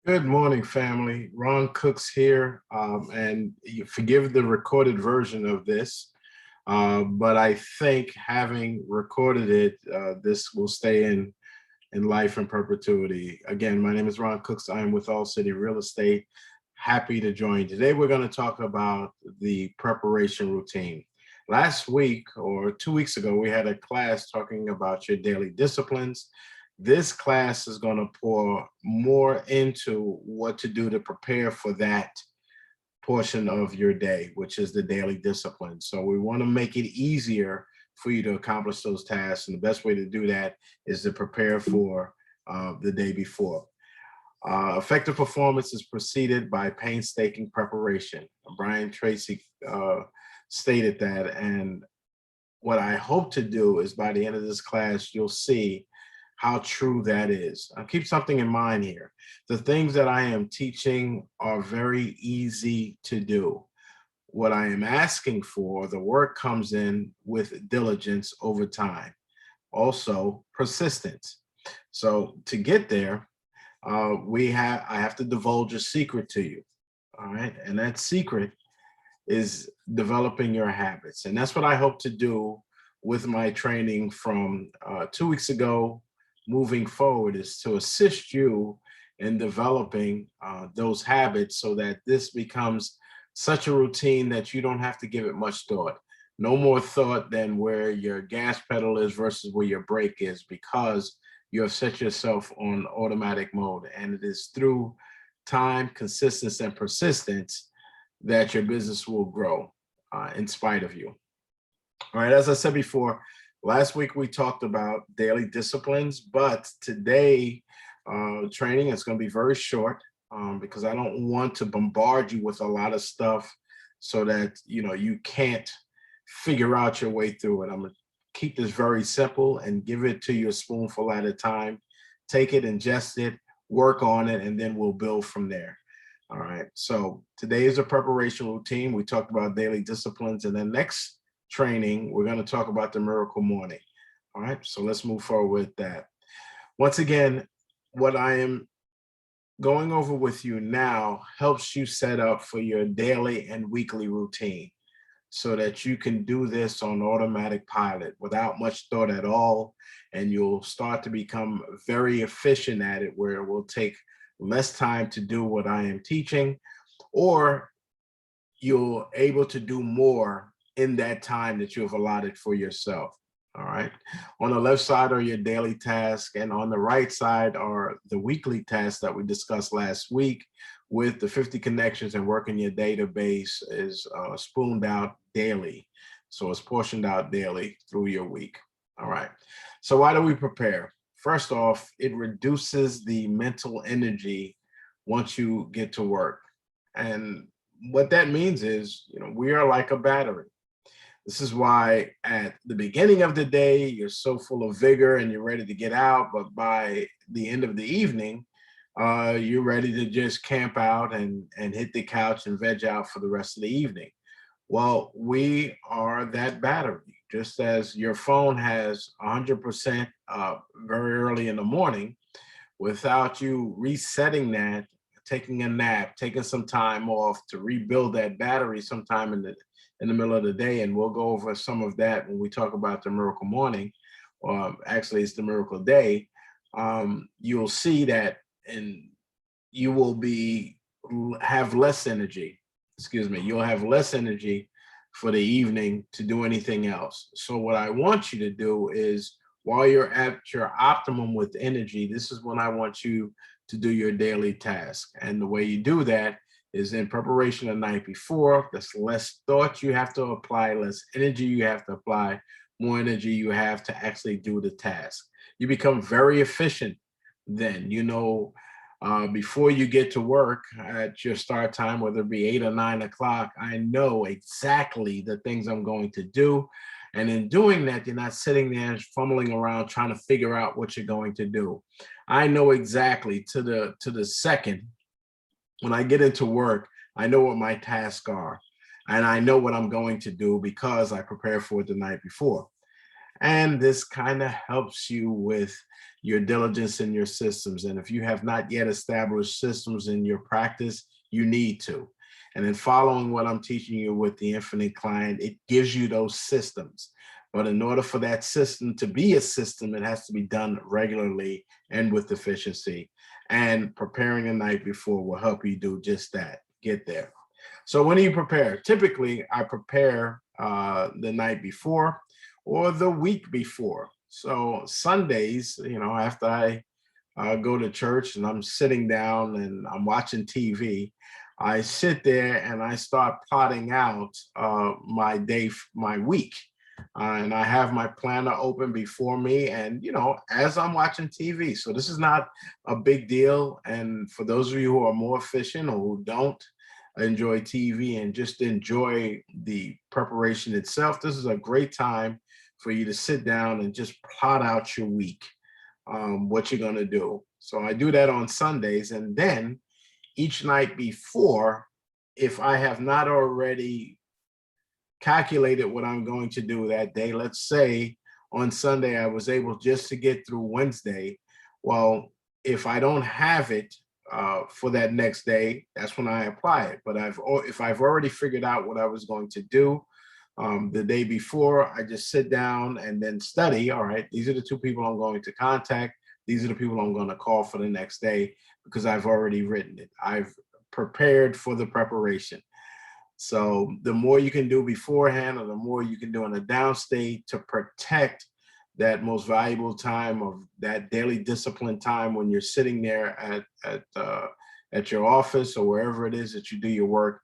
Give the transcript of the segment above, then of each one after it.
Good morning, family. Ron Cooks here, and you forgive the recorded version of this, but I think having recorded it, this will stay in life and perpetuity. Again, my name is Ron Cooks. I am with All City Real Estate. Happy to join. Today, we're going to talk about the preparation routine. Last week or 2 weeks ago, we had a class talking about your daily disciplines. This class is going to pour more into what to do to prepare for that portion of your day, which is the daily discipline. So we want to make it easier for you to accomplish those tasks. And the best way to do that is to prepare for the day before. Effective performance is preceded by painstaking preparation. Brian Tracy stated that. And what I hope to do is by the end of this class, you'll see how true that is. Keep something in mind here. The things that I am teaching are very easy to do. What I am asking for, the work comes in with diligence over time. Also, persistence. So to get there, I have to divulge a secret to you. All right. And that secret is developing your habits. And that's what I hope to do with my training from 2 weeks ago moving forward, is to assist you in developing those habits so that this becomes such a routine that you don't have to give it much thought. No more thought than where your gas pedal is versus where your brake is, because you have set yourself on automatic mode. And it is through time, consistency, and persistence that your business will grow in spite of you. All right, as I said before, last week we talked about daily disciplines, but today training is going to be very short because I don't want to bombard you with a lot of stuff so that you can't figure out your way through it. I'm going to keep this very simple and give it to you a spoonful at a time. Take it, ingest it, work on it, and then we'll build from there. All right. So today is a preparation routine. We talked about daily disciplines, and then next training, we're going to talk about the miracle morning. All right. So let's move forward with that. Once again, what I am going over with you now helps you set up for your daily and weekly routine so that you can do this on automatic pilot without much thought at all. And you'll start to become very efficient at it, where it will take less time to do what I am teaching, or you're able to do more in that time that you have allotted for yourself. All right. On the left side are your daily tasks, and on the right side are the weekly tasks that we discussed last week, with the 50 connections and working your database is spooned out daily. So it's portioned out daily through your week. All right. So why do we prepare? First off, it reduces the mental energy once you get to work. And what that means is, we are like a battery. This is why at the beginning of the day, you're so full of vigor and you're ready to get out. But by the end of the evening, you're ready to just camp out and hit the couch and veg out for the rest of the evening. Well, we are that battery. Just as your phone has 100% very early in the morning, without you resetting that, taking a nap, taking some time off to rebuild that battery sometime in the middle of the day. And we'll go over some of that when we talk about the miracle morning, or actually it's the miracle day. You'll see that, and you will have less energy. Excuse me. You'll have less energy for the evening to do anything else. So what I want you to do is, while you're at your optimum with energy, this is when I want you to do your daily task. And the way you do that is in preparation the night before. There's less thought you have to apply, less energy you have to apply, more energy you have to actually do the task. You become very efficient then. Before you get to work at your start time, whether it be 8 or 9 o'clock, I know exactly the things I'm going to do. And in doing that, you're not sitting there fumbling around trying to figure out what you're going to do. I know exactly to the second when I get into work, I know what my tasks are, and I know what I'm going to do because I prepared for it the night before. And this kind of helps you with your diligence and your systems. And if you have not yet established systems in your practice, you need to. And then following what I'm teaching you with the Infinite Client, it gives you those systems. But in order for that system to be a system, it has to be done regularly and with efficiency. And preparing the night before will help you do just that, get there. So when do you prepare? Typically, I prepare the night before or the week before. So Sundays, after I go to church and I'm sitting down and I'm watching TV, I sit there and I start plotting out my day, my week. And I have my planner open before me, and as I'm watching TV. So this is not a big deal. And for those of you who are more efficient or who don't enjoy TV and just enjoy the preparation itself, this is a great time for you to sit down and just plot out your week, what you're going to do. So I do that on Sundays. And then each night before, if I have not already calculated what I'm going to do that day, let's say on Sunday, I was able just to get through Wednesday. Well, if I don't have it for that next day, that's when I apply it. But if I've already figured out what I was going to do the day before, I just sit down and then study. All right, these are the two people I'm going to contact. These are the people I'm going to call for the next day, because I've already written it. I've prepared for the preparation. So the more you can do beforehand, or the more you can do in a downstate to protect that most valuable time of that daily discipline time when you're sitting there at your office or wherever it is that you do your work,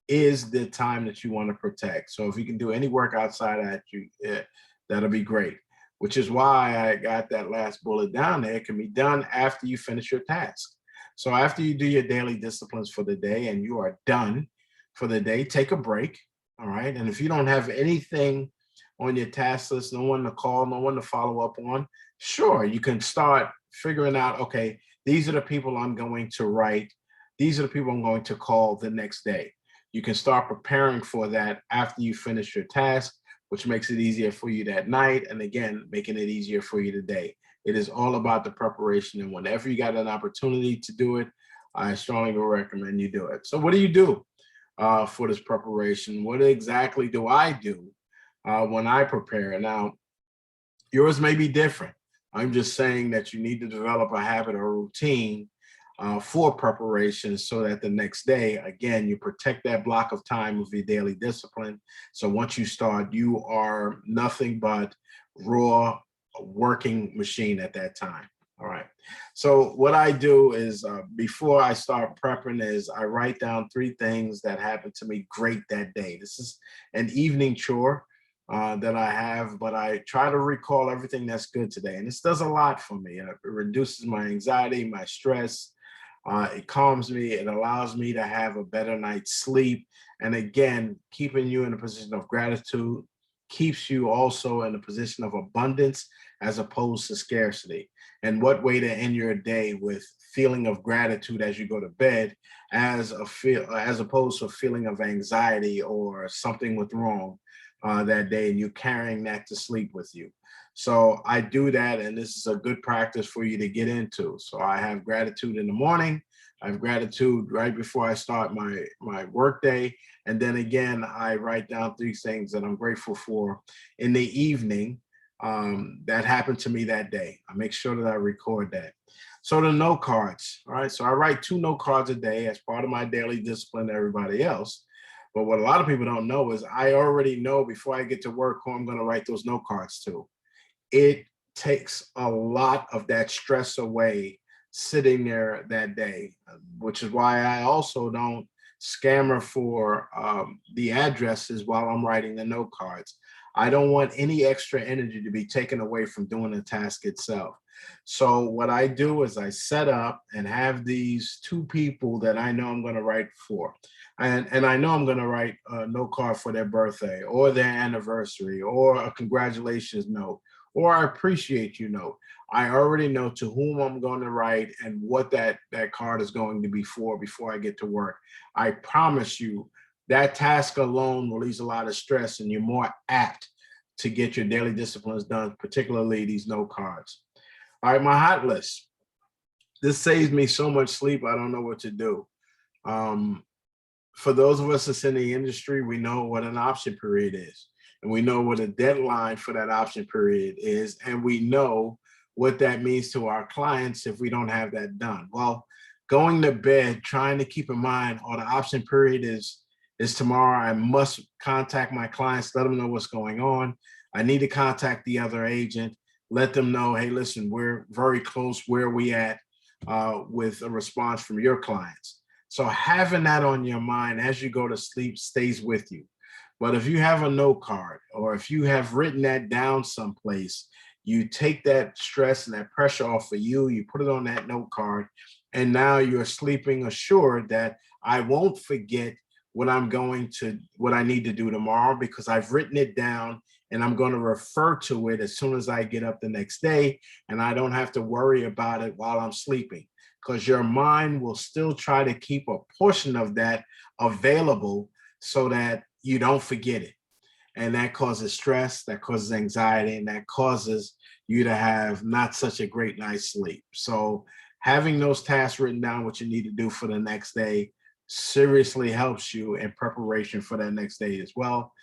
is the time that you want to protect. So if you can do any work outside that, that'll be great. Which is why I got that last bullet down there. It can be done after you finish your task. So after you do your daily disciplines for the day and you are done for the day, take a break. All right. And if you don't have anything on your task list, no one to call, no one to follow up on, sure, you can start figuring out, okay, these are the people I'm going to write. These are the people I'm going to call the next day. You can start preparing for that after you finish your task, which makes it easier for you that night. And again, making it easier for you today. It is all about the preparation. And whenever you got an opportunity to do it, I strongly recommend you do it. So what do you do for this preparation? What exactly do I do when I prepare? Now, yours may be different. I'm just saying that you need to develop a habit or routine for preparation, so that the next day, again, you protect that block of time of your daily discipline. So once you start, you are nothing but raw working machine at that time. All right. So what I do is before I start prepping is I write down 3 things that happened to me great that day. This is an evening chore that I have, but I try to recall everything that's good today. And this does a lot for me. It reduces my anxiety, my stress. It calms me. It allows me to have a better night's sleep. And again, keeping you in a position of gratitude keeps you also in a position of abundance as opposed to scarcity. And what way to end your day with feeling of gratitude as you go to bed, as opposed to a feeling of anxiety or something went wrong that day, and you're carrying that to sleep with you. So I do that, and this is a good practice for you to get into. So I have gratitude in the morning. I have gratitude right before I start my work day. And then again, I write down 3 things that I'm grateful for in the evening that happened to me that day. I make sure that I record that. So the note cards, all right? So I write 2 note cards a day as part of my daily discipline to everybody else. But what a lot of people don't know is I already know before I get to work who I'm going to write those note cards to. It takes a lot of that stress away sitting there that day, which is why I also don't scammer for the addresses while I'm writing the note cards. I don't want any extra energy to be taken away from doing the task itself. So what I do is I set up and have these 2 people that I know I'm going to write for. And I know I'm going to write a note card for their birthday or their anniversary or a congratulations note or I appreciate you note. I already know to whom I'm going to write and what that card is going to be for before I get to work. I promise you that task alone relieves a lot of stress, and you're more apt to get your daily disciplines done, particularly these note cards. All right, my hot list. This saves me so much sleep, I don't know what to do. For those of us that's in the industry, we know what an option period is, and we know what a deadline for that option period is, and we know what that means to our clients if we don't have that done. Well, going to bed trying to keep in mind, oh, the option period is tomorrow. I must contact my clients, let them know what's going on. I need to contact the other agent, let them know, hey, listen, we're very close. Where are we at with a response from your clients? So having that on your mind as you go to sleep stays with you. But if you have a note card, or if you have written that down someplace, you take that stress and that pressure off of you, you put it on that note card, and now you're sleeping assured that I won't forget what I need to do tomorrow, because I've written it down and I'm going to refer to it as soon as I get up the next day, and I don't have to worry about it while I'm sleeping, because your mind will still try to keep a portion of that available so that you don't forget it. And that causes stress, that causes anxiety, and that causes you to have not such a great night's sleep. So having those tasks written down, what you need to do for the next day, seriously helps you in preparation for that next day as well.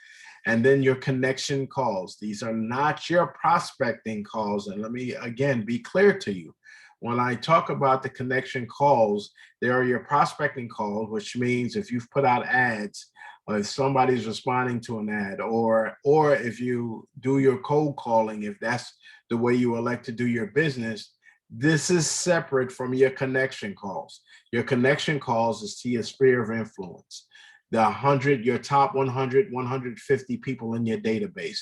And then your connection calls. These are not your prospecting calls. And let me, again, be clear to you. When I talk about the connection calls, they are your prospecting calls, which means if you've put out ads, or if somebody's responding to an ad, or if you do your cold calling, if that's the way you elect to do your business, this is separate from your connection calls. Your connection calls is to your sphere of influence, your top 100, 150 people in your database.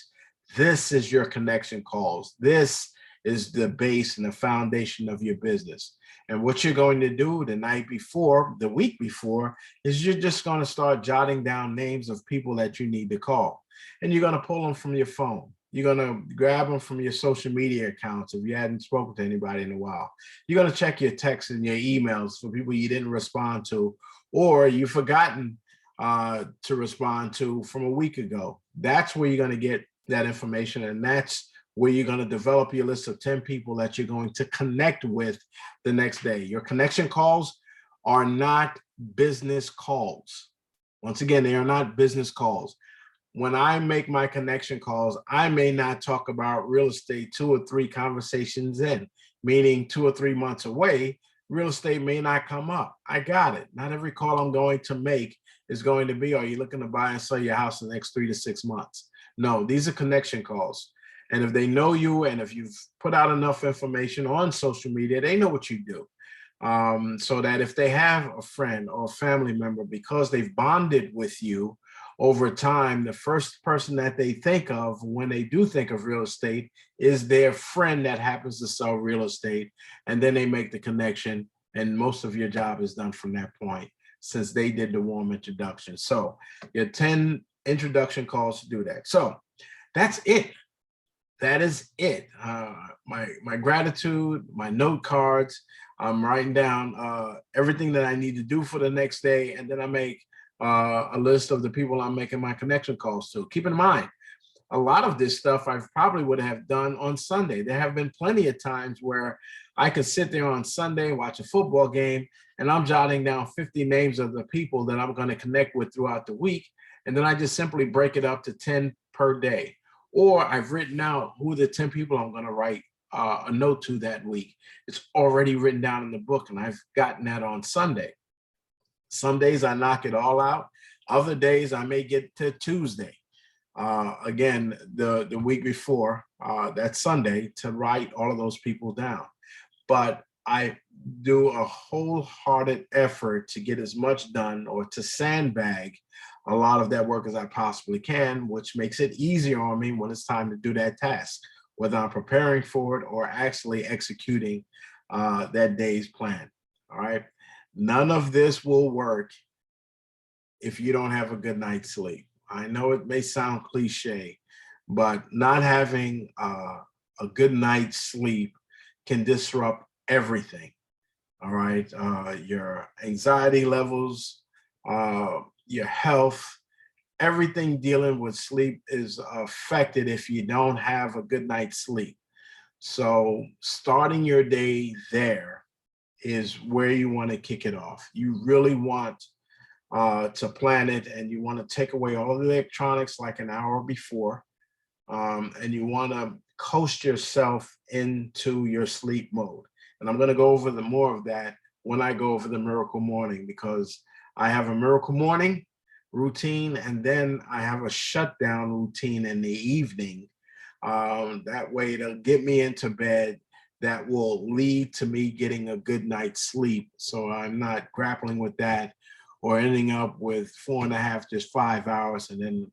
This is your connection calls. This is the base and the foundation of your business. And what you're going to do the night before, the week before, is you're just going to start jotting down names of people that you need to call. And you're going to pull them from your phone. You're going to grab them from your social media accounts if you hadn't spoken to anybody in a while. You're going to check your texts and your emails for people you didn't respond to, or you've forgotten to respond to from a week ago. That's where you're going to get that information, and that's where you're going to develop your list of 10 people that you're going to connect with the next day. Your connection calls are not business calls. Once again, they are not business calls. When I make my connection calls, I may not talk about real estate 2 or 3 conversations in, meaning 2 or 3 months away. Real estate may not come up. I got it. Not every call I'm going to make is going to be, are you looking to buy and sell your house in the next 3 to 6 months? No, these are connection calls. And if they know you, and if you've put out enough information on social media, they know what you do. So that if they have a friend or a family member, because they've bonded with you over time, the first person that they think of when they do think of real estate is their friend that happens to sell real estate. And then they make the connection, and most of your job is done from that point, since they did the warm introduction. So your 10 introduction calls to do that. So that's it. That is it. My gratitude, my note cards. I'm writing down everything that I need to do for the next day, and then I make a list of the people I'm making my connection calls to. Keep in mind, a lot of this stuff I probably would have done on Sunday. There have been plenty of times where I could sit there on Sunday, watch a football game, and I'm jotting down 50 names of the people that I'm going to connect with throughout the week, and then I just simply break it up to 10 per day. Or I've written out who the 10 people I'm going to write a note to that week. It's already written down in the book, and I've gotten that on Sunday. Some days I knock it all out. Other days I may get to Tuesday. Again, the week before, that Sunday, to write all of those people down. But I do a wholehearted effort to get as much done, or to sandbag a lot of that work as I possibly can, which makes it easier on me when it's time to do that task, whether I'm preparing for it or actually executing that day's plan. All right. None of this will work if you don't have a good night's sleep. I know it may sound cliche, but not having a good night's sleep can disrupt everything. All right. Your anxiety levels, your health, everything dealing with sleep is affected if you don't have a good night's sleep. So starting your day there is where you want to kick it off. You really want to plan it, and you want to take away all the electronics like an hour before, and you want to coast yourself into your sleep mode. And I'm going to go over the more of that when I go over the miracle morning, because I have a miracle morning routine, and then I have a shutdown routine in the evening. That way it'll get me into bed. That will lead to me getting a good night's sleep. So I'm not grappling with that or ending up with 4.5, just 5 hours, and then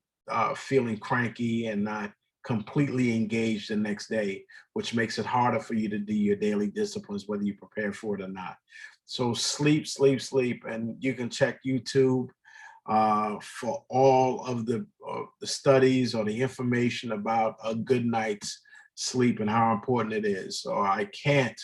feeling cranky and not completely engaged the next day, which makes it harder for you to do your daily disciplines, whether you prepare for it or not. So sleep, sleep, sleep. And you can check YouTube for all of the studies or the information about a good night's sleep and how important it is. So I can't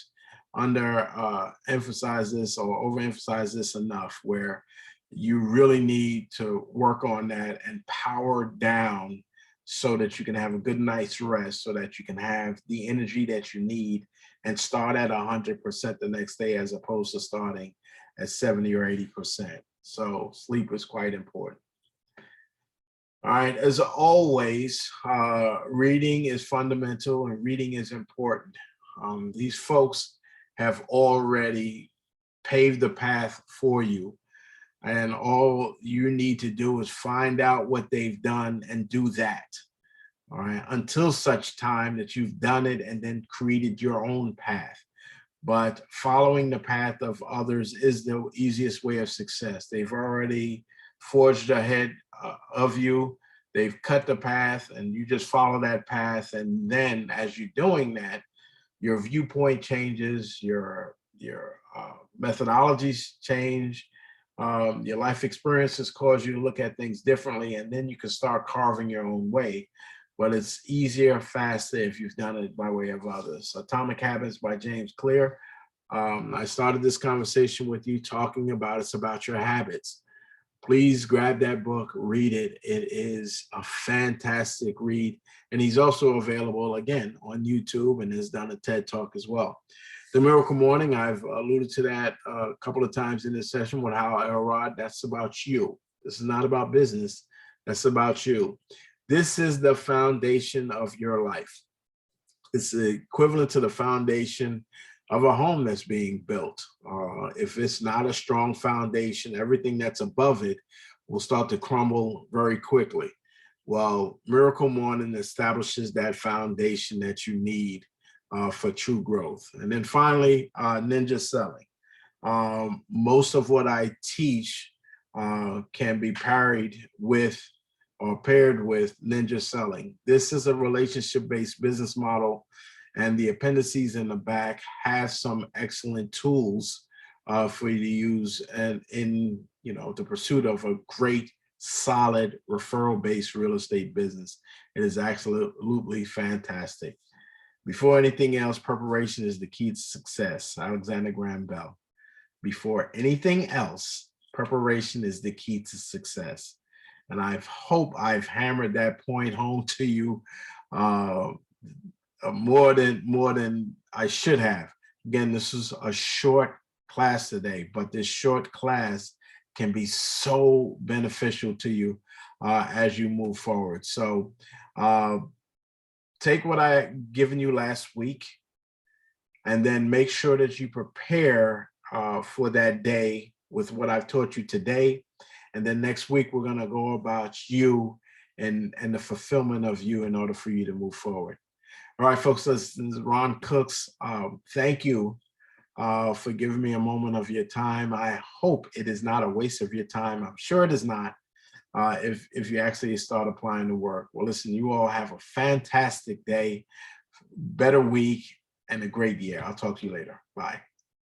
emphasize this or overemphasize this enough, where you really need to work on that and power down so that you can have a good night's rest, so that you can have the energy that you need and start at 100% the next day, as opposed to starting at 70 or 80%. So sleep is quite important. All right, as always, reading is fundamental and reading is important. These folks have already paved the path for you, and all you need to do is find out what they've done and do that. All right, until such time that you've done it and then created your own path. But following the path of others is the easiest way of success. They've already forged ahead of you. They've cut the path, and you just follow that path. And then as you're doing that, your viewpoint changes, your methodologies change, your life experiences cause you to look at things differently, and then you can start carving your own way. But it's easier, faster if you've done it by way of others. Atomic Habits by James Clear. I started this conversation with you talking about it's about your habits. Please grab that book, read it. It is a fantastic read. And he's also available, again, on YouTube, and has done a TED Talk as well. The Miracle Morning, I've alluded to that a couple of times in this session with Hal Elrod. That's about you. This is not about business. That's about you. This is the foundation of your life. It's equivalent to the foundation of a home that's being built. If it's not a strong foundation, everything that's above it will start to crumble very quickly. Well, Miracle Morning establishes that foundation that you need for true growth. And then finally, Ninja Selling. Most of what I teach can be parried with or paired with Ninja Selling. This is a relationship-based business model, and the appendices in the back have some excellent tools for you to use and in the pursuit of a great, solid referral-based real estate business. It is absolutely fantastic. Before anything else, preparation is the key to success. Alexander Graham Bell. Before anything else, preparation is the key to success. And I hope I've hammered that point home to you more than I should have. Again, this is a short class today, but this short class can be so beneficial to you as you move forward. So take what I given you last week, and then make sure that you prepare for that day with what I've taught you today. And then next week, we're going to go about you and the fulfillment of you in order for you to move forward. All right, folks, this is Ron Cooks. Thank you for giving me a moment of your time. I hope it is not a waste of your time. I'm sure it is not if you actually start applying the work. Well, listen, you all have a fantastic day, better week, and a great year. I'll talk to you later. Bye.